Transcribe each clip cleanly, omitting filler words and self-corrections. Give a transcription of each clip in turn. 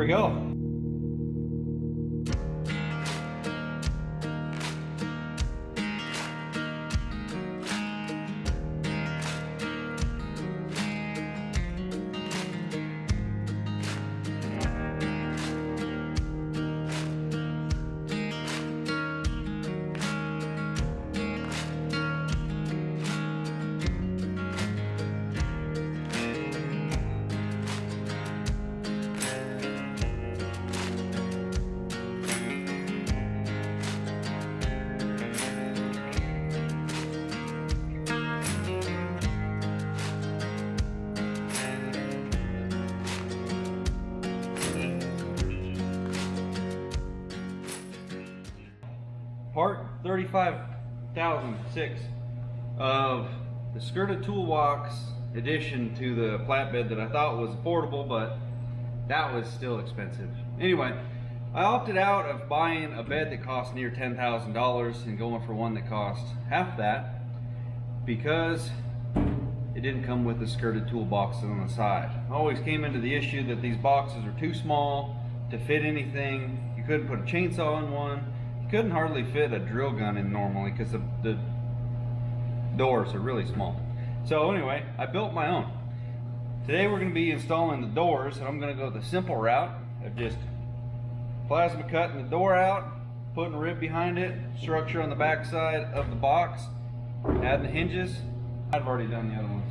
we go. Part 35,006 of the skirted toolbox addition to the flatbed that I thought was affordable, but that was still expensive. Anyway, I opted out of buying a bed that cost near $10,000 and going for one that cost half that because it didn't come with the skirted toolboxes on the side. I always came into the issue that these boxes are too small to fit anything. You couldn't put a chainsaw in one. Couldn't hardly fit a drill gun in normally because the doors are really small. So anyway, I built my own. Today we're going to be installing the doors, and I'm going to go the simple route of just plasma cutting the door out, putting a rib behind it, structure on the back side of the box, adding the hinges. I've already done the other ones,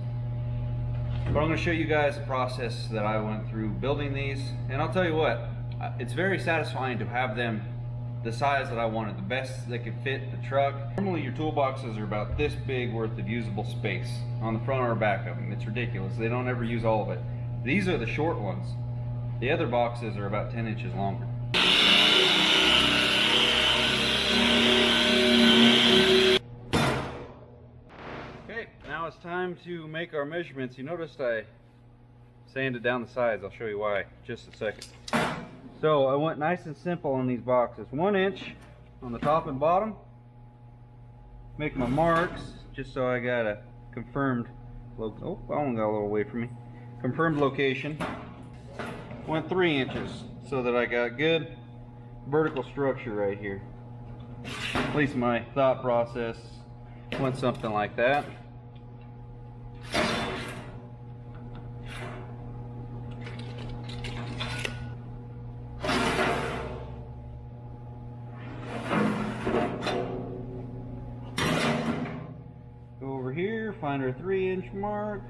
but I'm going to show you guys the process that I went through building these. And I'll tell you what, it's very satisfying to have them the size that I wanted, the best they could fit the truck. Normally your toolboxes are about this big worth of usable space on the front or back of them. It's ridiculous. They don't ever use all of it. These are the short ones. The other boxes are about 10 inches longer. Okay, now it's time to make our measurements. You noticed I sanded down the sides. I'll show you why in just a second. So I went nice and simple on these boxes. 1 inch on the top and bottom. Make my marks just so I got a confirmed oh, that one got a little away from me. Confirmed location. Went 3 inches so that I got good vertical structure right here. At least my thought process went something like that. Here, find our 3-inch mark.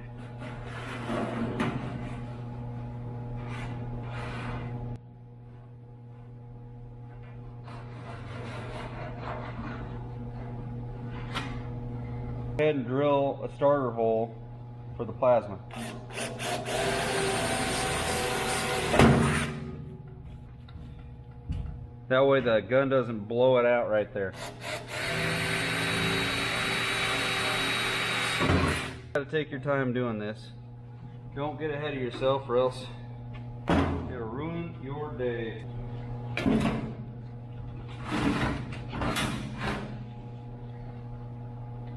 Go ahead and drill a starter hole for the plasma. That way the gun doesn't blow it out right there. Gotta take your time doing this. Don't get ahead of yourself or else it'll ruin your day.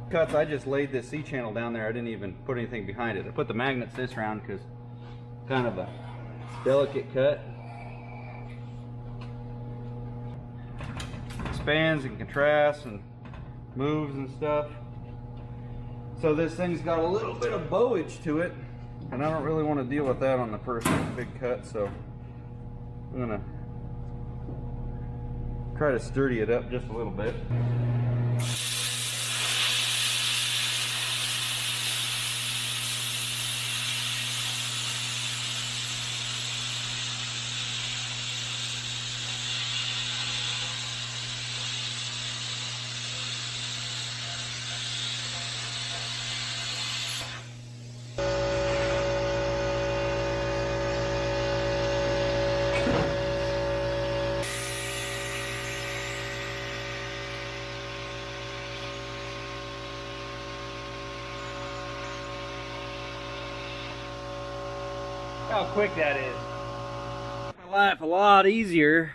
Cuts, I just laid this C-channel down there. I didn't even put anything behind it. I put the magnets this round because kind of a delicate cut. Expands and contrasts and moves and stuff. So this thing's got a little bit of bowage to it, and I don't really want to deal with that on the first big cut, so I'm gonna try to sturdy it up just a little bit. How quick that is. My life a lot easier.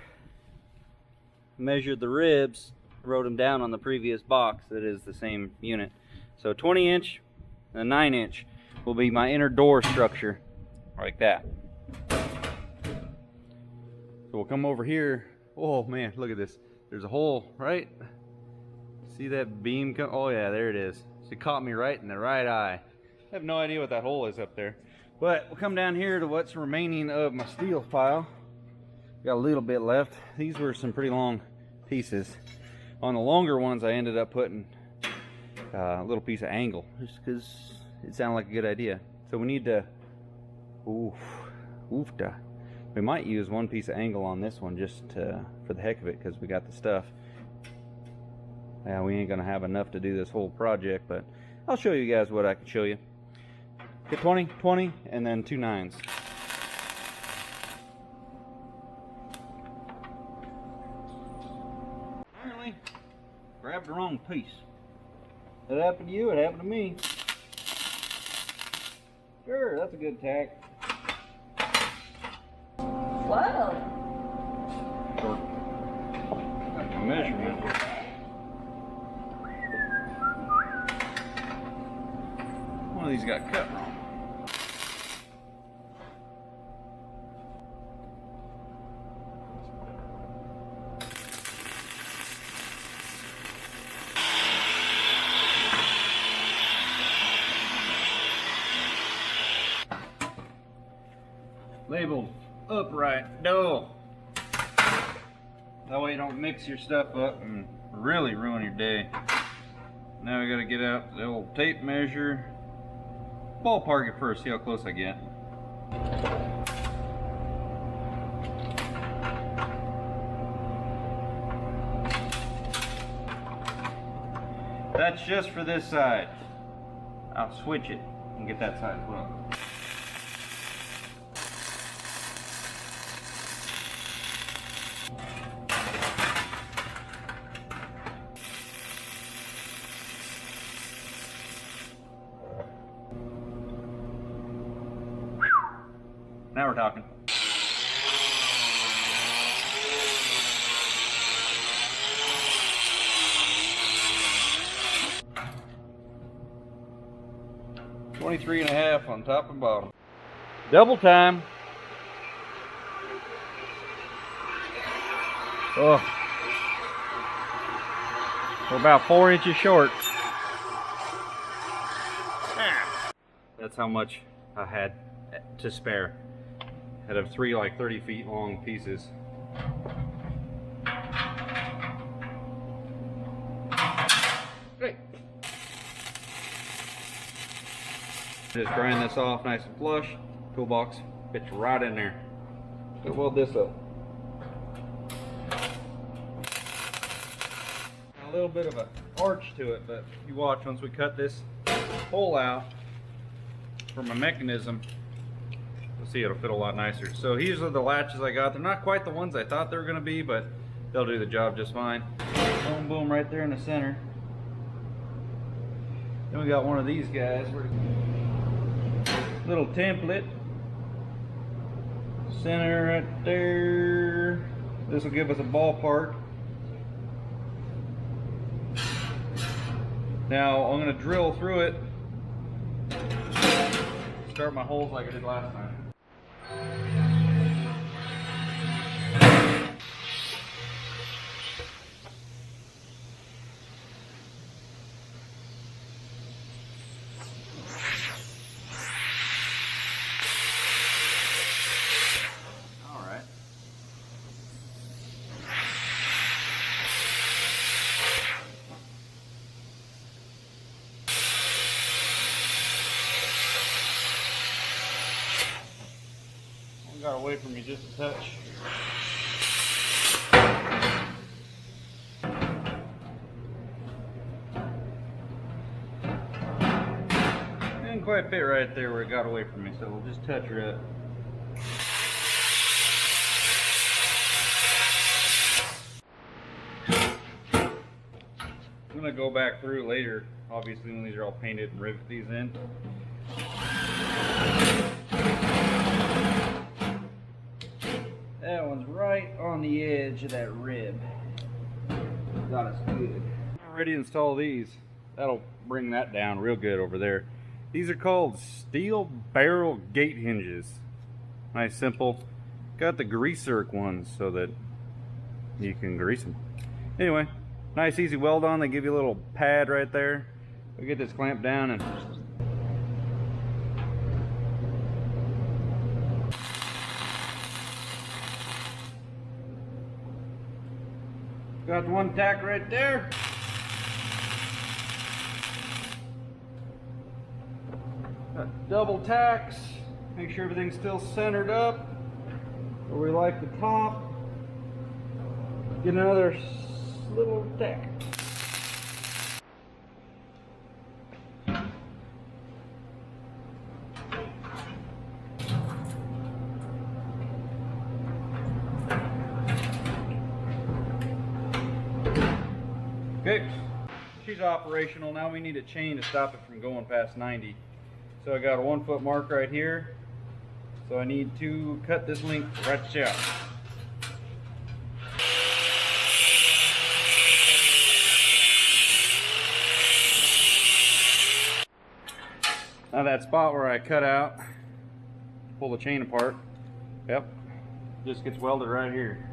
Measured the ribs, wrote them down on the previous box that is the same unit. So 20 inch and a 9 inch will be my inner door structure, like that. we'll come over here. Oh man, look at this. There's a hole, right? See that beam come? Oh yeah, there it is. It caught me right in the right eye. I have no idea what that hole is up there. But we'll come down here to what's remaining of my steel pile. Got a little bit left. These were some pretty long pieces. On the longer ones, I ended up putting a little piece of angle, just because it sounded like a good idea. So we need to, we might use one piece of angle on this one just for the heck of it, because we got the stuff. Yeah, we ain't gonna have enough to do this whole project, but I'll show you guys what I can show you. Get 20, 20, and then 2 9s. Apparently, grabbed the wrong piece. It happened to you, it happened to me. Sure, that's a good tack. Whoa. Got my measurement. One of these got cut wrong. Labeled upright dough. That way you don't mix your stuff up and really ruin your day. Now we gotta get out the old tape measure. Ballpark it first, see how close I get. That's just for this side. I'll switch it and get that side as well. Now we're talking. $23.5 on top and bottom. Double time. Oh, we're about 4 inches short. That's how much I had to spare out of 3 like 30 feet long pieces. Great. Just grind this off nice and flush. Toolbox fits right in there. So weld this up. A little bit of an arch to it, but you watch once we cut this hole out from a mechanism, you'll see it'll fit a lot nicer. So these are the latches I got. They're not quite the ones I thought they were going to be, but they'll do the job just fine. Boom, boom, right there in the center. Then we got one of these guys. Little template. Center right there. This will give us a ballpark. Now I'm going to drill through it. Start my holes like I did last time. Got away from me just a touch. Didn't quite fit right there where it got away from me, so we'll just touch her up. I'm gonna go back through later, obviously when these are all painted, and rivet these in. That one's right on the edge of that rib. Got us good. Ready to install these. That'll bring that down real good over there. These are called steel barrel gate hinges. Nice, simple. got the greaser ones so that you can grease them. Anyway, nice easy weld on. They give you a little pad right there. We get this clamped down and got one tack right there. Got double tacks. Make sure everything's still centered up where we like the top. Get another little tack. Okay, she's operational. Now we need a chain to stop it from going past 90. So I got a 1 foot mark right here. So I need to cut this length right out. Now that spot where I cut out, pull the chain apart, yep, just gets welded right here.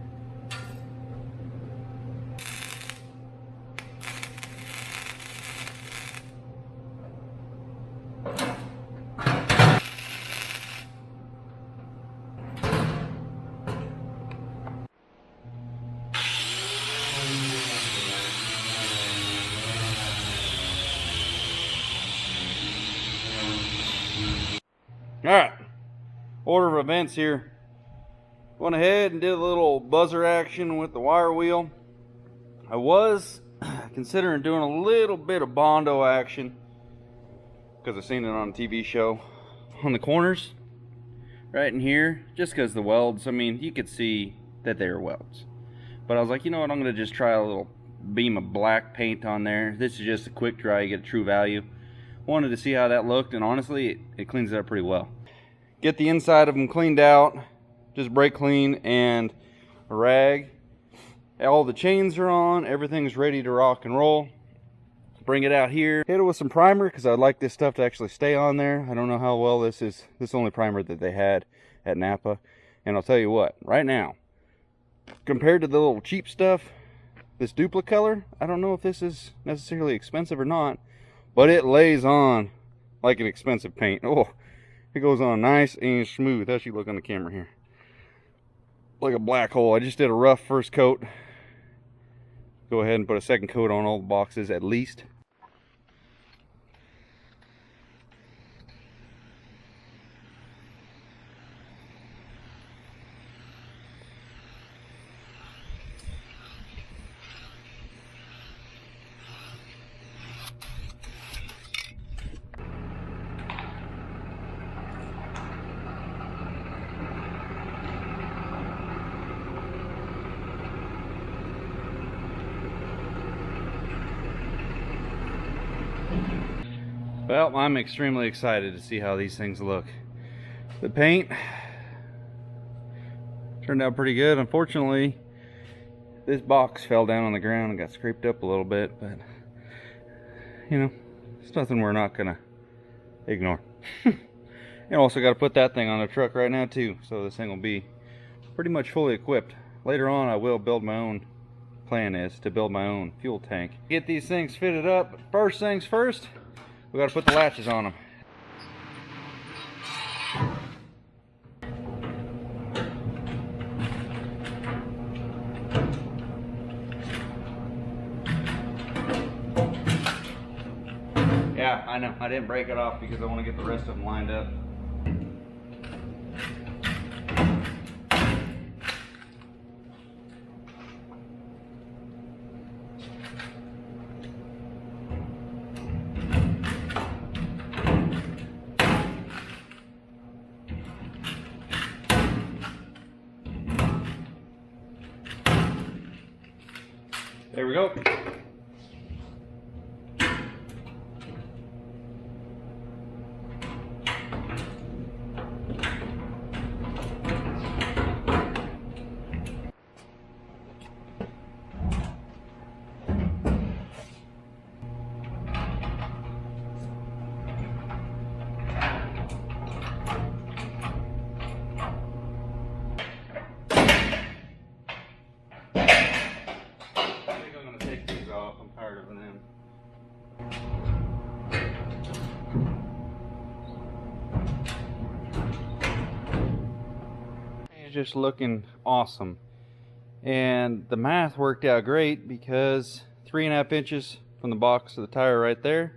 Alright, order of events here. Went ahead and did a little buzzer action with the wire wheel. I was considering doing a little bit of Bondo action because I've seen it on a TV show on the corners right in here, just because the welds, I mean, you could see that they were welds. But I was like, you know what, I'm going to just try a little beam of black paint on there. This is just a quick dry, you get a true value. Wanted to see how that looked, and honestly, it cleans it up pretty well. Get the inside of them cleaned out, just brake clean and a rag. All the chains are on, everything's ready to rock and roll. Bring it out here, hit it with some primer because I'd like this stuff to actually stay on there. I don't know how well this is. This is the only primer that they had at Napa, and I'll tell you what, right now, compared to the little cheap stuff, this Duplicolor, I don't know if this is necessarily expensive or not, but it lays on like an expensive paint. Oh, it goes on nice and smooth. How's she look on the camera here? Like a black hole. I just did a rough first coat. Go ahead and put a second coat on all the boxes at least. Well, I'm extremely excited to see how these things look. The paint turned out pretty good. Unfortunately, this box fell down on the ground and got scraped up a little bit, but you know, it's nothing we're not gonna ignore. And also got to put that thing on the truck right now too, so this thing will be pretty much fully equipped. Later on I will build my own, plan is to build my own fuel tank. Get these things fitted up, but first things first, we got to put the latches on them. Yeah, I know. I didn't break it off because I want to get the rest of them lined up. There we go. just looking awesome. And the math worked out great because 3.5 inches from the box to the tire right there.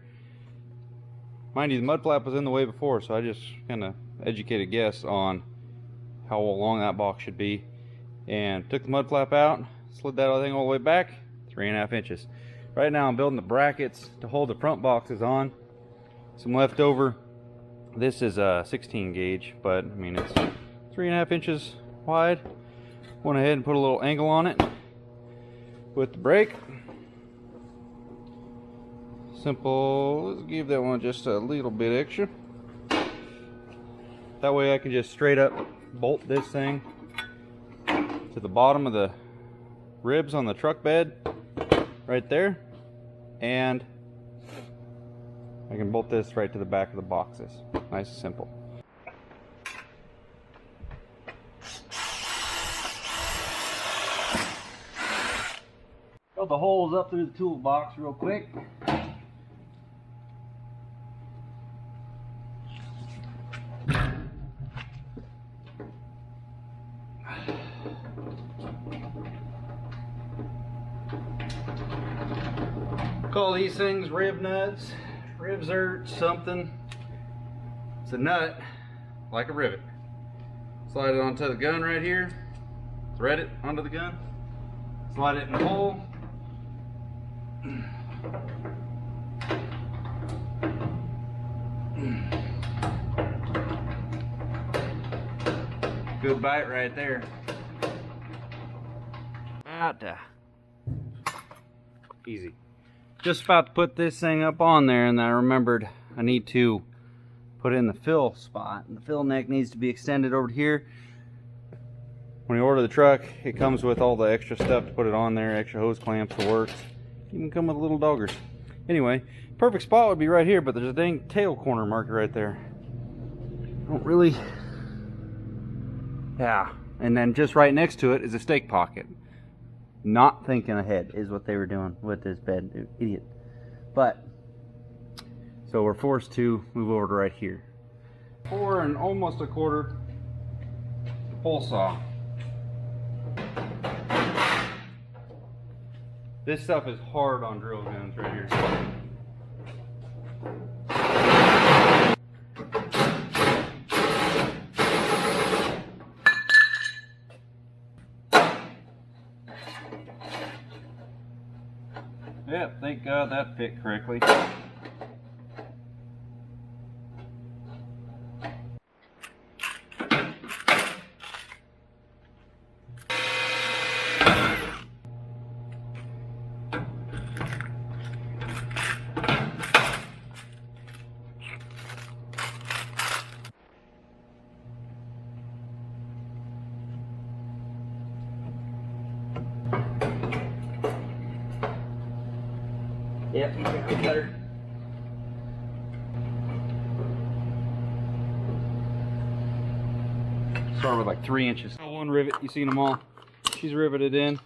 Mind you, the mud flap was in the way before, so I just kind of educated guess on how long that box should be. And took the mud flap out, slid that thing all the way back, 3.5 inches. Right now I'm building the brackets to hold the front boxes on. Some leftover. This is a 16 gauge, but I mean it's 3.5 inches wide. Went ahead and put a little angle on it with the brake. Simple. Let's give that one just a little bit extra. That way I can just straight up bolt this thing to the bottom of the ribs on the truck bed right there, and I can bolt this right to the back of the boxes. Nice and simple. Fill the holes up through the toolbox real quick. Call these things rib nuts, ribs or something. It's a nut like a rivet. Slide it onto the gun right here, thread it onto the gun, slide it in the hole. Good bite right there. Easy. Just about to put this thing up on there, and I remembered I need to put in the fill spot. And the fill neck needs to be extended over here. When you order the truck, it comes with all the extra stuff to put it on there, extra hose clamps, the works. Even come with little doggers. Anyway, perfect spot would be right here, but there's a dang tail corner marker right there. Don't really... Yeah. And then just right next to it is a stake pocket. Not thinking ahead is what they were doing with this bed. Idiot. But, so we're forced to move over to right here. 4 and almost a quarter pole saw. This stuff is hard on drill guns right here. Yep, thank God that fit correctly. Yep, better. Start with like 3 inches. One rivet, you seen them all. She's riveted in.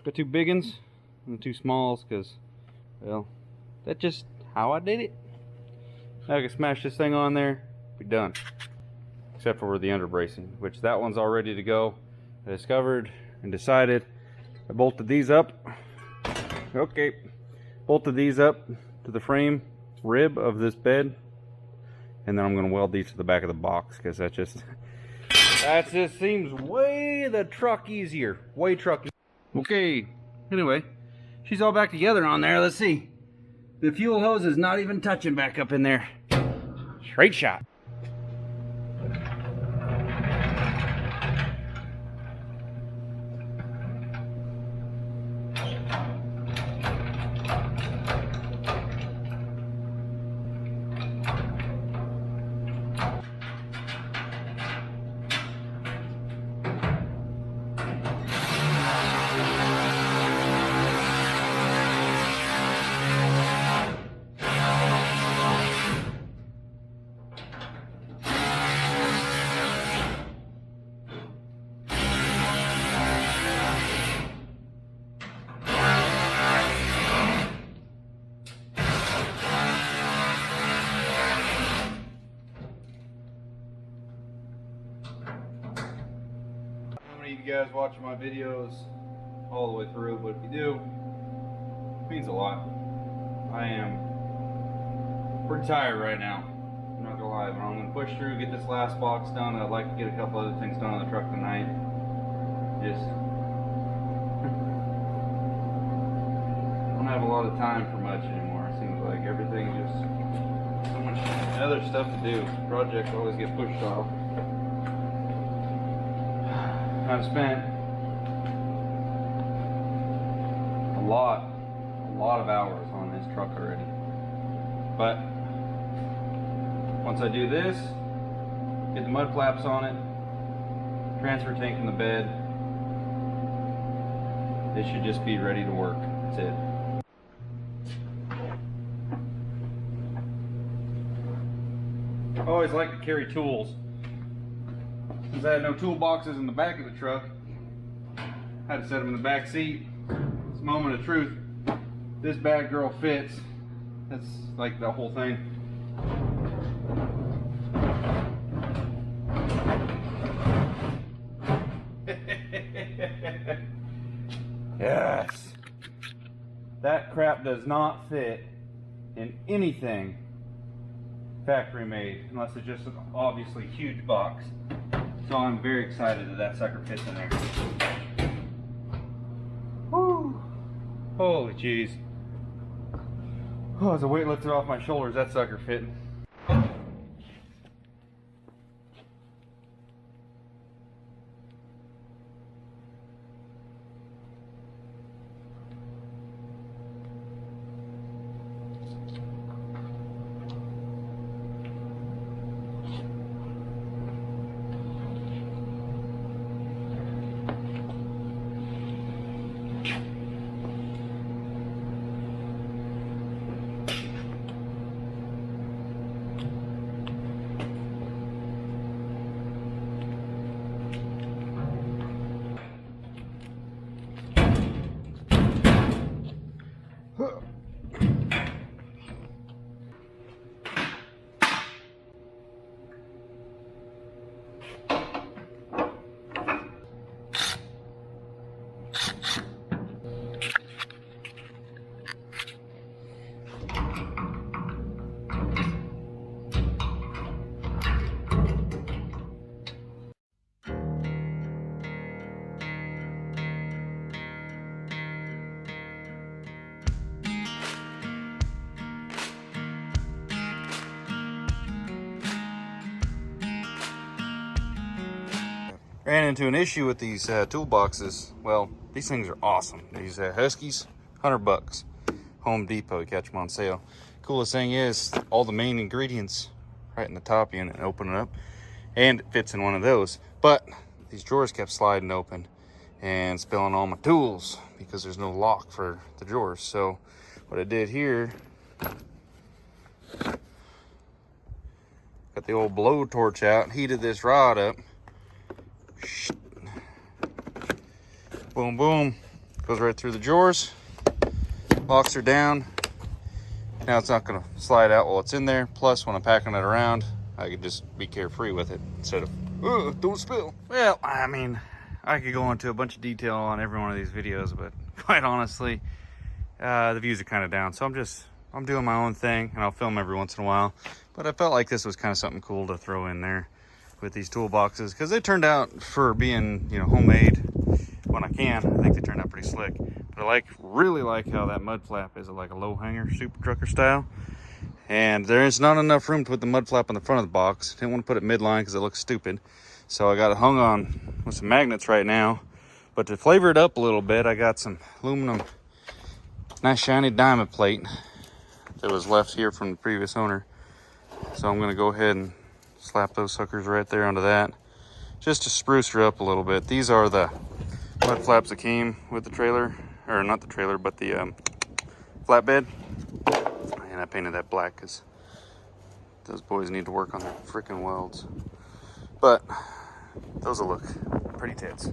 Got 2 big ones and 2 smalls because, well, that's just how I did it. Now I can smash this thing on there, be done. Except for the under bracing, which that one's all ready to go. I discovered and decided I bolted these up. Okay. Bolted these up to the frame rib of this bed, and then I'm going to weld these to the back of the box because that just seems way the truck easier. Way truck. Okay, anyway, she's all back together on there. Let's see. The fuel hose is not even touching back up in there. Straight shot. you guys watching my videos all the way through, but if you do, it means a lot. I am pretty tired right now. I'm not gonna lie, but I'm gonna push through, get this last box done. I'd like to get a couple other things done on the truck tonight. Just don't have a lot of time for much anymore. It seems like everything just so much other stuff to do. Projects always get pushed off. I've spent a lot of hours on this truck already. But once I do this, get the mud flaps on it, transfer tank in the bed, it should just be ready to work. That's it. I always like to carry tools. Since I had no toolboxes in the back of the truck, I had to set them in the back seat. It's a moment of truth. This bad girl fits. That's like the whole thing. Yes. That crap does not fit in anything factory made, unless it's just an obviously huge box. So I'm very excited that that sucker fits in there. Woo! Holy jeez. Oh, as a weight lifted off my shoulders, that sucker fitting. Ran into an issue with these toolboxes. Well, these things are awesome. These Huskies, $100. Home Depot, you catch them on sale. Coolest thing is all the main ingredients right in the top unit. Open it up, and it fits in one of those. But these drawers kept sliding open and spilling all my tools because there's no lock for the drawers. So what I did here, got the old blowtorch out, heated this rod up. Boom, boom, goes right through the drawers, locks are down. Now it's not going to slide out while it's in there. Plus, when I'm packing it around, I could just be carefree with it instead of, don't spill. Well, I mean, I could go into a bunch of detail on every one of these videos, but quite honestly, the views are kind of down. So I'm doing my own thing, and I'll film every once in a while. But I felt like this was kind of something cool to throw in there with these toolboxes, because they turned out, for being, you know, homemade when I can, I think they turned out pretty slick. But I really like how that mud flap is like a low hanger, super trucker style. And there is not enough room to put the mud flap on the front of the box. Didn't want to put it midline because it looks stupid. So I got it hung on with some magnets right now. But to flavor it up a little bit, I got some aluminum, nice shiny diamond plate that was left here from the previous owner. So I'm gonna go ahead and slap those suckers right there onto that, just to spruce her up a little bit. These are the mud flaps that came with the trailer, or not the trailer, but the flatbed. And I painted that black because those boys need to work on their freaking welds. But those will look pretty tits.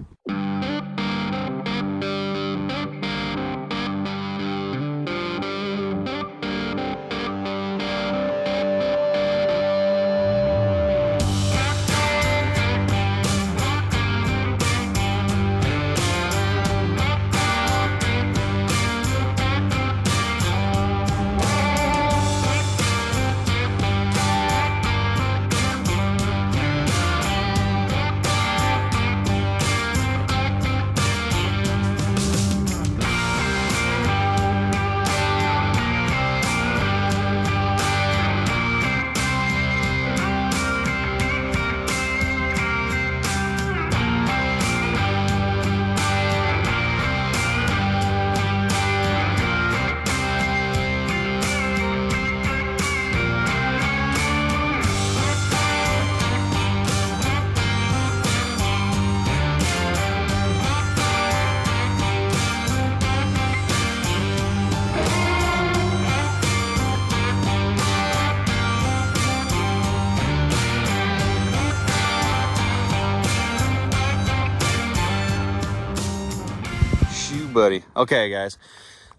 buddy. Okay, guys,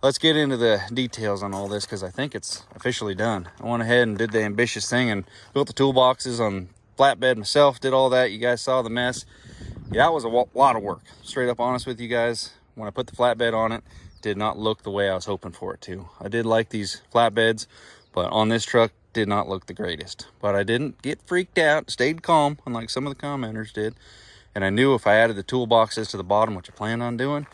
let's get into the details on all this because I think it's officially done. I went ahead and did the ambitious thing and built the toolboxes on flatbed myself, did all that. You guys saw the mess. Yeah, that was a lot of work. Straight up honest with you guys, when I put the flatbed on it, did not look the way I was hoping for it to. I did like these flatbeds, but on this truck, did not look the greatest. But I didn't get freaked out, stayed calm, unlike some of the commenters did. And I knew if I added the toolboxes to the bottom, which I planned on doing,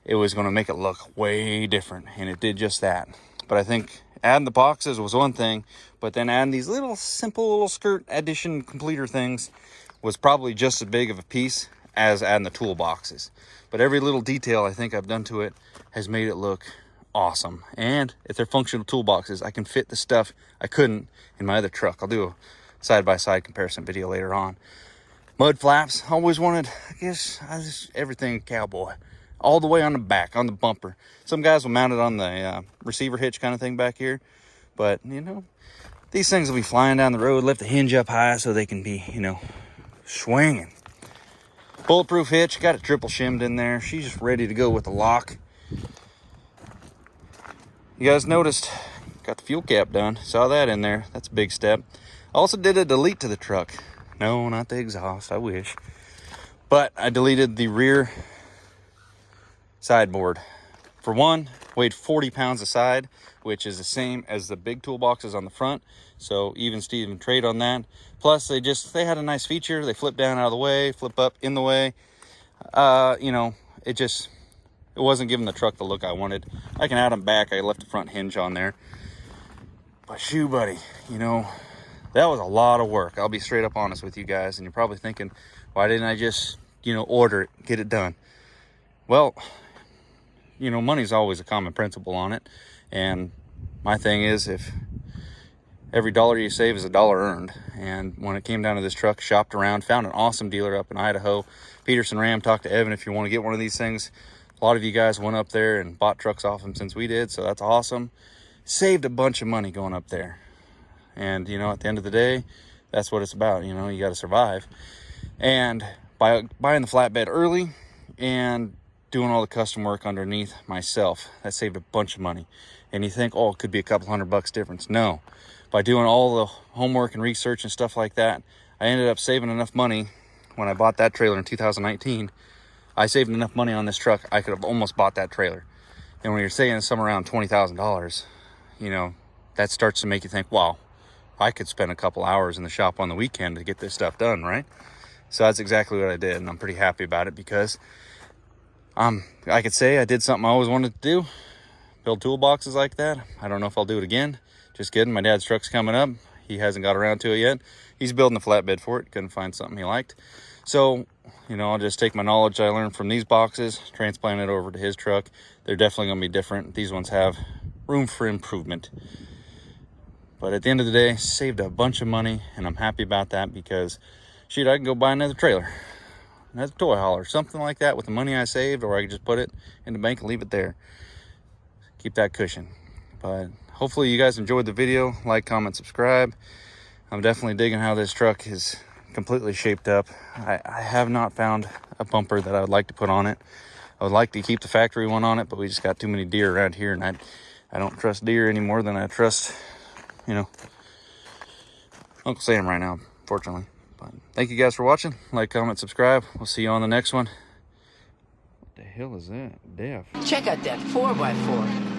it was going to make it look way different, and it did just that. But I think adding the boxes was one thing, but then adding these little simple little skirt addition completer things was probably just as big of a piece as adding the toolboxes. But every little detail I think I've done to it has made it look awesome. And if they're functional toolboxes, I can fit the stuff I couldn't in my other truck. I'll do a side-by-side comparison video later on. Mud flaps, always wanted, I guess everything cowboy. All the way on the back, on the bumper. Some guys will mount it on the receiver hitch kind of thing back here. But, you know, these things will be flying down the road. Lift the hinge up high so they can be, you know, swinging. Bulletproof hitch, got it triple shimmed in there. She's just ready to go with the lock. You guys noticed, got the fuel cap done. Saw that in there. That's a big step. Also did a delete to the truck. No, not the exhaust, I wish. But I deleted the rear sideboard. For one, weighed 40 pounds a side, which is the same as the big toolboxes on the front. So even Steven trade on that. Plus they had a nice feature. They flip down out of the way, flip up in the way. You know, it wasn't giving the truck the look I wanted. I can add them back. I left the front hinge on there. But shoe buddy, you know, that was a lot of work. I'll be straight up honest with you guys. And you're probably thinking, why didn't I just, you know, order it, get it done? Well, you know, money's always a common principle on it. And my thing is, if every dollar you save is a dollar earned. And when it came down to this truck, shopped around, found an awesome dealer up in Idaho. Peterson Ram, talked to Evan if you want to get one of these things. A lot of you guys went up there and bought trucks off him since we did, so that's awesome. Saved a bunch of money going up there. And, you know, at the end of the day, that's what it's about. You know, you got to survive. And by buying the flatbed early and doing all the custom work underneath myself, that saved a bunch of money. And you think, oh, it could be a couple $100 difference. No. By doing all the homework and research and stuff like that, I ended up saving enough money when I bought that trailer in 2019. I saved enough money on this truck, I could have almost bought that trailer. And when you're saying somewhere around $20,000, you know, that starts to make you think, wow, I could spend a couple hours in the shop on the weekend to get this stuff done, right? So that's exactly what I did, and I'm pretty happy about it because I could say I did something I always wanted to do, build toolboxes like that. I don't know if I'll do it again. Just kidding, my dad's truck's coming up. He hasn't got around to it yet. He's building a flatbed for it. Couldn't find something he liked. So, you know, I'll just take my knowledge I learned from these boxes, transplant it over to his truck. They're definitely going to be different. These ones have room for improvement. But at the end of the day, saved a bunch of money, and I'm happy about that because, shoot, I can go buy another trailer, another toy hauler, something like that with the money I saved, or I could just put it in the bank and leave it there. Keep that cushion. But hopefully you guys enjoyed the video. Like, comment, subscribe. I'm definitely digging how this truck is completely shaped up. I have not found a bumper that I would like to put on it. I would like to keep the factory one on it, but we just got too many deer around here, and I don't trust deer any more than I trust, you know, Uncle Sam right now, fortunately. But thank you guys for watching. Like, comment, subscribe. We'll see you on the next one. What the hell is that? Deaf. Check out that 4x4.